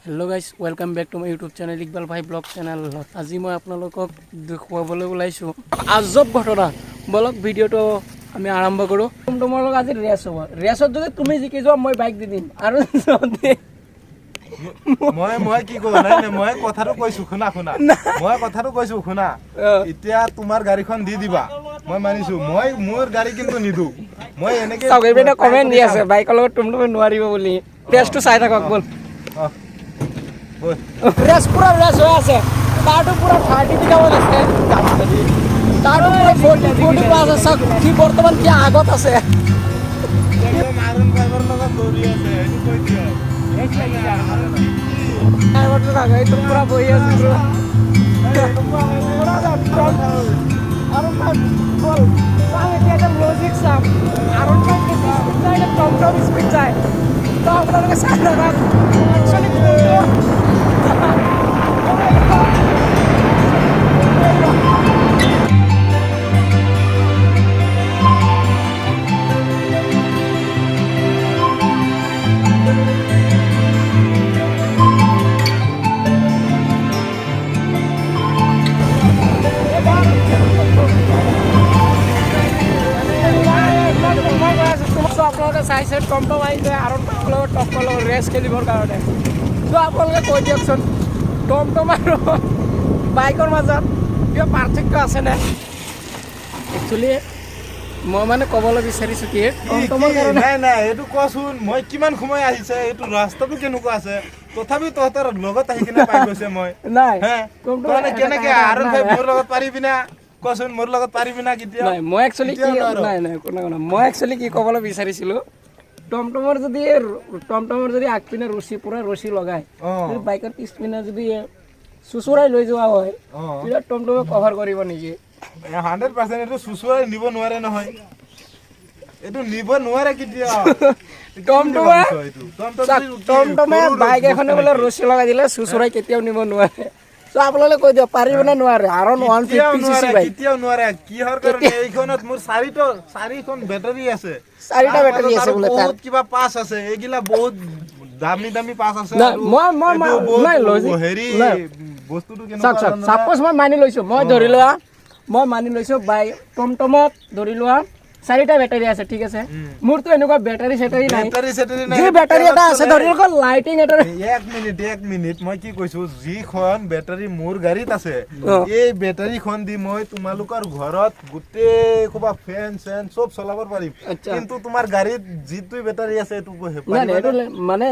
Hello guys welcome back to my YouTube channel Iqbal भाई blog channel आज मैं आपलोকক देखुवाबले ओलाइছো आजब घटना बोलक भिडिओটো আমি আৰম্ভ কৰো তোমাৰ লগ আজি ৰেছ হ'ব ৰেছত যদি তুমি জিকি যোৱা মই বাইক দি দিম আৰু যদি মই কি কো নাই মই কথাটো কৈছো শুনা মই কথাটো কৈছো শুনা এতিয়া তোমাৰ গাড়ীখন দি দিবা মই মানিছো মই মোৰ গাড়ী কিন্তু নিদু মই এনেকে সবেইটা কমেন্ট দি আছে বাইকৰ লগত তুমি নোৱাৰিব বুলি টেষ্টটো চাই থাকক বল ৰেছ পুৰা ৰেছ হৈ আছে তাটো পুৰা 30 বিঘামান আছে তাটো পুৰা 40 পাস আছে কি বৰ্তমান কি আগত আছে মাৰন ফাইবাৰ লগত দৌৰি আছে এটো কৈ দিও এক লাগি ড্ৰাইভাৰটো থাকে তো পুৰা বহি আছে আৰু বল চাম এতিয়া লজিক চাম আৰু কি স্পিড যায় টম স্পিড যায় তো আপোনালোকে চাই থাকক চাইছে টমটম আহিছে আৰু টপকলৰ ৰেচ খেলিবৰ কাৰণে তো আপোনালোকে কৈ দিয়কচোন টমটম আৰু বাইকৰ মাজত কিবা পাৰ্থক্য আছেনে একচুৱেলি মই মানে ক'বলৈ বিচাৰিছোঁ কি টমটমৰ কাৰণে নাই এইটো কোৱাচোন মই কিমান সময় আহিছে এইটো ৰাস্তাটো কেনেকুৱা আছে তথাপি তহঁতৰ লগত আহি কিনে পাই গৈছে মই নাই মানে কেনেকে আৰু মোৰ লগত পাৰিবি না কোৱাচোন মোৰ লগত পাৰিবি না কেতিয়া নাই মই একচুৱেলি কি মই একচুৱেলি কি ক'বলৈ বিচাৰিছিলোঁ টমটমৰ যদি আগপিনে পুৰা ৰছী লগাই বাইকৰ পিছপিনে যদি চুচুৰাই লৈ যোৱা হয় তেতিয়া টমটমে কভাৰ কৰিব নেকি 100% এইটো চুচুৰাই নিব নোৱাৰে নহয় এইটো নিব নোৱাৰে কেতিয়া টমটমে বাইক এখনে বোলে ৰছী লগাই দিলে চুচুৰাই কেতিয়াও নিব নোৱাৰে তো আপোনালোকে কৈ দিয়ক পাৰিব নে নোৱাৰে আৰু 150 সিসি বাইক কেতিয়াও নোৱাৰে কিহৰ কাৰণে এইখনত মোৰ চাৰিখন বেটাৰী আছে চাৰিটা বেটাৰী আছে বোলে তাৰ বহুত কিবা পাস আছে এইগিলা বহুত দামি পাস আছে নাই লজিক হেৰি বস্তুটো কেনেকুৱা সাপোজ মই মানি লৈছো বাইক টমটমত ধৰি লোৱা চাৰিটা বেটাৰী আছে ঠিক আছে মোৰতো এনেকুৱা বেটাৰী নাই যি বেটাৰী এটা আছে ধৰি লওক লাইটিং এটা এক মিনিট মই কি কৈছো যিখন বেটাৰী মোৰ গাড়ীত আছে এই বেটাৰীখন দি মই তোমালোকৰ ঘৰত গোটেই কোবা ফেন সব চলাব পাৰিম কিন্তু তোমাৰ গাড়ীত যিটো বেটাৰী আছে এটো মানে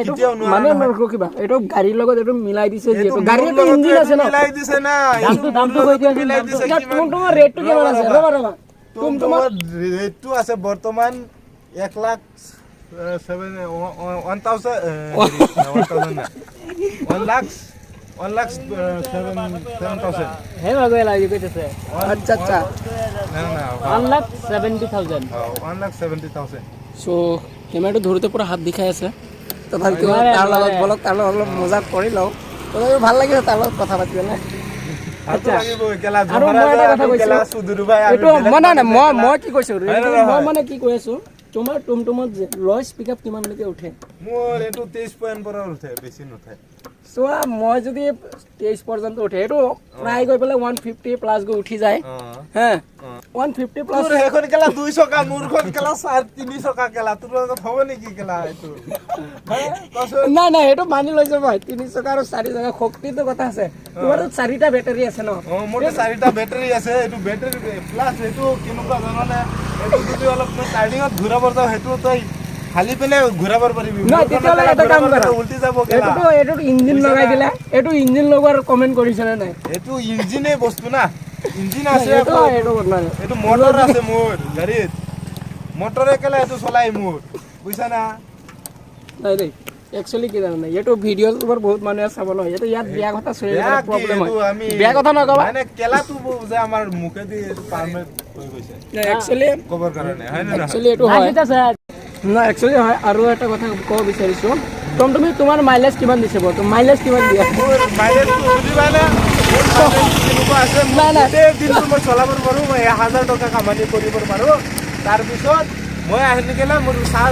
কিবা এটো গাড়ীৰ লগত এটো মিলাই দিছে যিটো গাড়ীটো ইঞ্জিন আছে না মিলাই দিছে না দামটো কৈ দিয়া টমটমৰ ৰেটটো কিমান আছে ৰবা টমটমৰ ৰেটটো আছে বৰ্তমান 1,70,000 হে ভাগে লাগি কইতেছে আচ্ছা 1,70,000 সো কেমেৰাটো ধৰোতে পুৰা হাত বিষাই আছে তো ভালকৈ তাৰ লগত বলক তাৰ লগত অলপ মজাক কৰি লওঁ তো ভাল লাগিছে তাৰ লগত কথা পাতি পেলাই আচ্ছা আৰু মই এটা কথা কৈছো এইটো মই কি কৈছো মই মানে কি কৈ আছো তোমাৰ টমটমত যে লয় স্পিকআপ কিমানলৈকে উঠে মোৰ এইটো 23 পইণ্ট পৰা উঠে বেছি নুঠে সোৱা মই যদি 23 পৰ্যন্ত উঠে এইটো প্ৰায় গৈ পেলাই 150 প্লাস গৈ উঠি যায় হে 150 প্লাস এখন কেলা 2 চকা মোৰখন কেলা 3 চকা কেলা তোৰ লগত হ'ব নেকি কেলা এইটো নাই এইটো মানি লৈছো মই 3 চকা আৰু 4 চকা শক্তিটো কথা আছে তোমাৰ চাৰিটা বেটাৰী আছে ন মোৰ চাৰিটা বেটাৰী আছে এইটো বেটাৰী প্লাস এইটো কেনেকুৱা জানানে এইটো যদি অলপ চাৰ্জিঙত ঘূৰাব যাও হেতু তই খালি পেলে ঘূৰাবৰ পাৰিবি না তেতিয়ালে এটা কাম কৰা উল্টি যাব কেলা এটো ইঞ্জিন লগাই দিলা এটো ইঞ্জিন লগোৱাৰ কমেন্ট কৰিছ না নাই এটো ইঞ্জিনে বস্তু না ইঞ্জিন আছে এটো মোটৰ মোটৰ আছে মোৰ গাড়ীত মোটৰে কেলা এটো চলাই মোৰ বুইছা না নাই দেই একচুয়ালি কি জানা এটো ভিডিও তোমাৰ বহুত মানুহে চাব ন এটো ইয়াত বিয়া কথা চলি প্ৰবলেম হয় বিয়া কথা নকবা মানে কেলা তু যে আমাৰ মুখে দি পাৰমেট হৈ গৈছে একচুয়ালি কবৰ কাৰণে হয় না একচুয়ালি এটো হয় না একচুয়ালি হয় আৰু এটা কথা ক'ব বিচাৰিছো তুমি তোমাৰ মাইলেজ কিমান দিছে বৰ্ত মাইলেজ কিমান দিয়া মাইলেজ বুজিবা না কেনেকুৱা আছে নাই দিনটো মই চলাবৰ পাৰো মই 1000 টকা কামানি কৰিব পাৰো তাৰ পিছত মই আহিলে কেলা মোৰ চাহ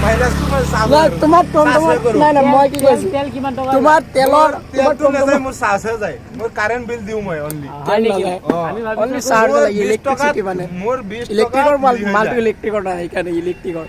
মাইনাছটো মই চাহ নাই তোমাৰ টমটমত নাই নাই মই কি কৈছো তেল কিমান টকা তোমাৰ তেলৰ তেলটো নাযায় মোৰ চাহহে যায় মোৰ কাৰেণ্ট বিল দিওঁ মই অনলি হয় নেকি অ'। আমি অনলি ভাবিছো চাৰ্জ মোৰ লাগে 20 ইলেক্ট্ৰিচিটি মানে মোৰ 20 ইলেক্ট্ৰিকৰ টকাত মালটো ইলেক্ট্ৰিকৰ নাই সেইকাৰণে ইলেক্ট্ৰিকৰ